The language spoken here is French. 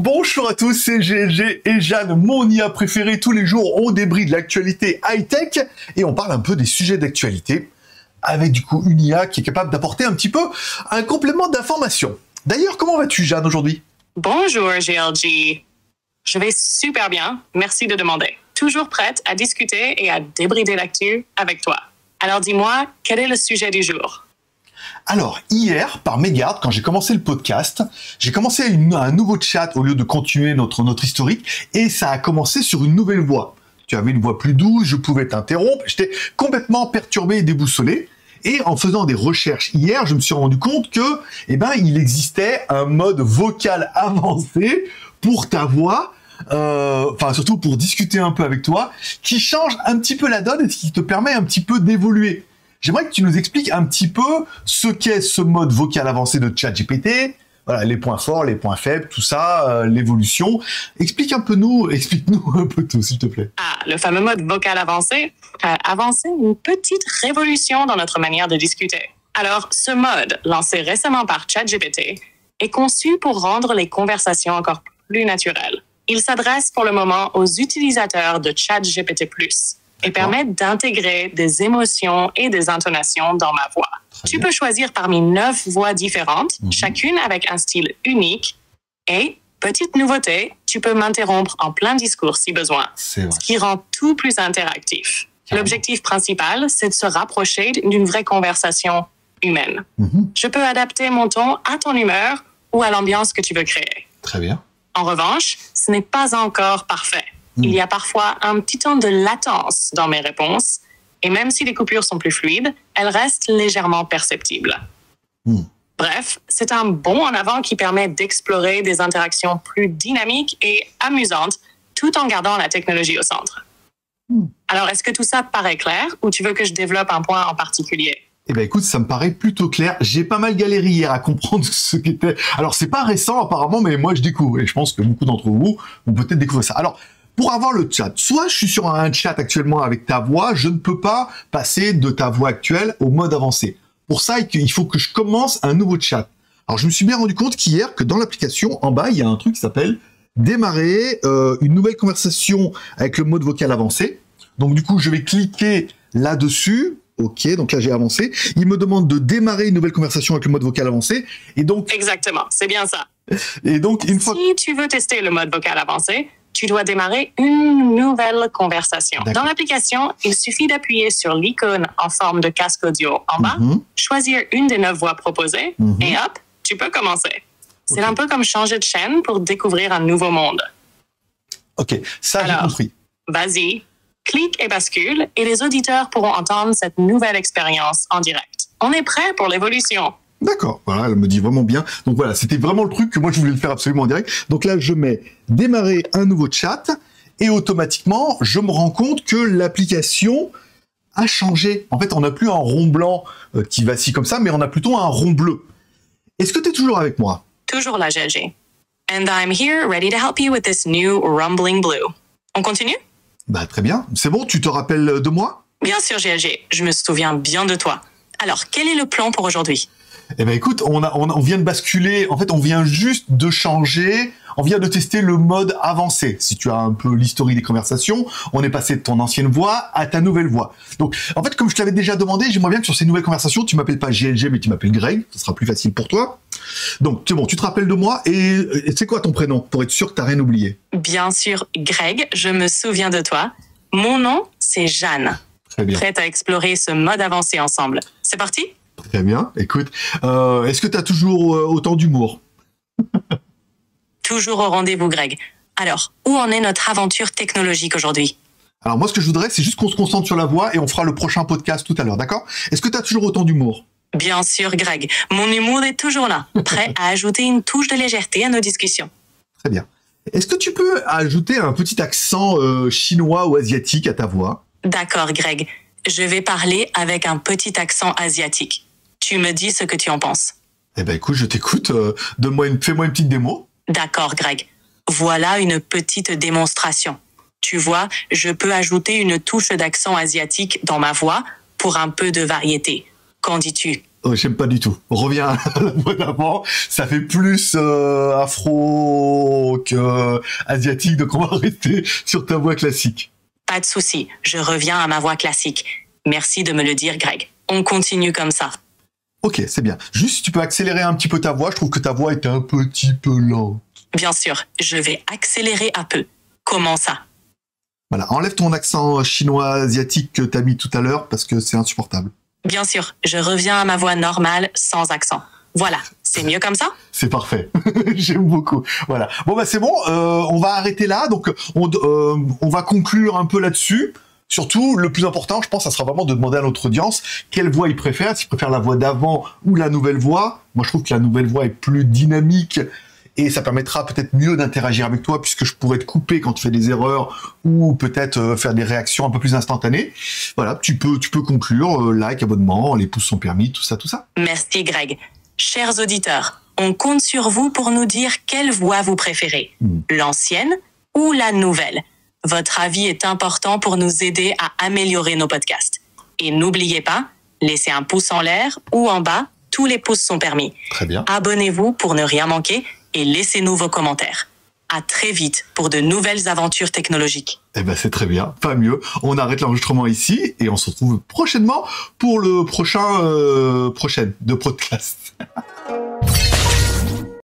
Bonjour à tous, c'est GLG et Jeanne, mon IA préféré. Tous les jours, on débride l'actualité high-tech et on parle un peu des sujets d'actualité avec du coup une IA qui est capable d'apporter un petit peu un complément d'information. D'ailleurs, comment vas-tu, Jeanne, aujourd'hui? Bonjour, GLG. Je vais super bien, merci de demander. Toujours prête à discuter et à débrider l'actu avec toi. Alors dis-moi, quel est le sujet du jour? Alors, hier, par mégarde, quand j'ai commencé le podcast, j'ai commencé un nouveau chat au lieu de continuer notre historique, et ça a commencé sur une nouvelle voix. Tu avais une voix plus douce, je pouvais t'interrompre, j'étais complètement perturbé et déboussolé. Et en faisant des recherches hier, je me suis rendu compte que, il existait un mode vocal avancé pour ta voix, surtout pour discuter un peu avec toi, qui change un petit peu la donne et qui te permet un petit peu d'évoluer. J'aimerais que tu nous expliques un petit peu ce qu'est ce mode vocal avancé de ChatGPT, voilà, les points forts, les points faibles, tout ça, l'évolution. Explique-nous un peu tout, s'il te plaît. Ah, le fameux mode vocal avancé a avancé une petite révolution dans notre manière de discuter. Alors, ce mode, lancé récemment par ChatGPT, est conçu pour rendre les conversations encore plus naturelles. Il s'adresse pour le moment aux utilisateurs de ChatGPT+, et permet d'intégrer des émotions et des intonations dans ma voix. Tu peux choisir parmi 9 voix différentes, chacune avec un style unique. Et, petite nouveauté, tu peux m'interrompre en plein discours si besoin, ce qui rend tout plus interactif. L'objectif principal, c'est de se rapprocher d'une vraie conversation humaine. Je peux adapter mon ton à ton humeur ou à l'ambiance que tu veux créer. Très bien. En revanche, ce n'est pas encore parfait. Il y a parfois un petit temps de latence dans mes réponses, et même si les coupures sont plus fluides, elles restent légèrement perceptibles. Bref, c'est un bond en avant qui permet d'explorer des interactions plus dynamiques et amusantes, tout en gardant la technologie au centre. Alors, est-ce que tout ça te paraît clair, ou tu veux que je développe un point en particulier? Écoute, ça me paraît plutôt clair. J'ai pas mal galéré hier à comprendre ce qu'était... Alors, c'est pas récent apparemment, mais moi je découvre, et je pense que beaucoup d'entre vous vont peut-être découvrir ça. Alors, pour avoir le chat, soit je suis sur un chat actuellement avec ta voix, je ne peux pas passer de ta voix actuelle au mode avancé. Pour ça, il faut que je commence un nouveau chat. Alors, je me suis bien rendu compte qu'hier, que dans l'application, en bas, il y a un truc qui s'appelle démarrer une nouvelle conversation avec le mode vocal avancé. Donc, du coup, je vais cliquer là-dessus. Ok, donc là, j'ai avancé. Il me demande de démarrer une nouvelle conversation avec le mode vocal avancé. Et donc... Exactement, c'est bien ça. Et donc, une fois... Si tu veux tester le mode vocal avancé, tu dois démarrer une nouvelle conversation. Dans l'application, il suffit d'appuyer sur l'icône en forme de casque audio en bas, choisir une des 9 voix proposées, et hop, tu peux commencer. C'est un peu comme changer de chaîne pour découvrir un nouveau monde. Ok, ça j'ai compris. Vas-y, clique et bascule, et les auditeurs pourront entendre cette nouvelle expérience en direct. On est prêt pour l'évolution. D'accord, voilà, elle me dit vraiment bien. Donc voilà, c'était vraiment le truc que moi je voulais le faire absolument en direct. Donc là, je mets démarrer un nouveau chat et automatiquement, je me rends compte que l'application a changé. En fait, on n'a plus un rond blanc qui vacille comme ça, mais on a plutôt un rond bleu. Est-ce que tu es toujours avec moi? Toujours là, GLG. And I'm here ready to help you with this new rumbling blue. On continue? Bah très bien. C'est bon, tu te rappelles de moi? Bien sûr, GLG. Je me souviens bien de toi. Alors, quel est le plan pour aujourd'hui? Écoute, on vient de basculer, en fait, on vient juste de changer, on vient de tester le mode avancé. Si tu as un peu l'historique des conversations, on est passé de ton ancienne voix à ta nouvelle voix. Donc, en fait, comme je te l'avais déjà demandé, j'aimerais bien que sur ces nouvelles conversations, tu m'appelles pas GLG, mais tu m'appelles Greg, ce sera plus facile pour toi. Donc, c'est bon, tu te rappelles de moi, et c'est quoi ton prénom, pour être sûr que t'as rien oublié? Bien sûr, Greg, je me souviens de toi. Mon nom, c'est Jeanne. Très bien. Prête à explorer ce mode avancé ensemble. C'est parti? Très bien. Écoute, est-ce que tu as toujours autant d'humour? Toujours au rendez-vous, Greg. Alors, où en est notre aventure technologique aujourd'hui? Alors moi, ce que je voudrais, c'est juste qu'on se concentre sur la voix et on fera le prochain podcast tout à l'heure, d'accord? Est-ce que tu as toujours autant d'humour? Bien sûr, Greg. Mon humour est toujours là, prêt à ajouter une touche de légèreté à nos discussions. Très bien. Est-ce que tu peux ajouter un petit accent chinois ou asiatique à ta voix? D'accord, Greg. Je vais parler avec un petit accent asiatique. Tu me dis ce que tu en penses. Écoute, je t'écoute. Fais-moi une petite démo. D'accord, Greg. Voilà une petite démonstration. Tu vois, je peux ajouter une touche d'accent asiatique dans ma voix pour un peu de variété. Qu'en dis-tu? Oh, j'aime pas du tout. Reviens à la voix d'avant. Ça fait plus afro que asiatique, donc on va rester sur ta voix classique. Pas de souci, je reviens à ma voix classique. Merci de me le dire, Greg. On continue comme ça. Ok, c'est bien. Juste, si tu peux accélérer un petit peu ta voix. Je trouve que ta voix est un petit peu lente. Bien sûr, je vais accélérer un peu. Comment ça? Voilà, enlève ton accent chinois asiatique que t'as mis tout à l'heure parce que c'est insupportable. Bien sûr, je reviens à ma voix normale, sans accent. Voilà, c'est mieux comme ça? C'est parfait. J'aime beaucoup. Voilà. Bon, bah c'est bon. On va arrêter là. Donc, on va conclure un peu là-dessus. Surtout, le plus important, je pense, ça sera vraiment de demander à notre audience quelle voix ils préfèrent, s'ils préfèrent la voix d'avant ou la nouvelle voix. Moi, je trouve que la nouvelle voix est plus dynamique et ça permettra peut-être mieux d'interagir avec toi puisque je pourrais te couper quand tu fais des erreurs ou peut-être faire des réactions un peu plus instantanées. Voilà, tu peux conclure, like, abonnement, les pouces sont permis, tout ça, tout ça. Merci, Greg. Chers auditeurs, on compte sur vous pour nous dire quelle voix vous préférez, l'ancienne ou la nouvelle. Votre avis est important pour nous aider à améliorer nos podcasts. Et n'oubliez pas, laissez un pouce en l'air ou en bas, tous les pouces sont permis. Très bien. Abonnez-vous pour ne rien manquer et laissez-nous vos commentaires. À très vite pour de nouvelles aventures technologiques. Eh ben c'est très bien, pas mieux. On arrête l'enregistrement ici et on se retrouve prochainement pour le prochain de podcast.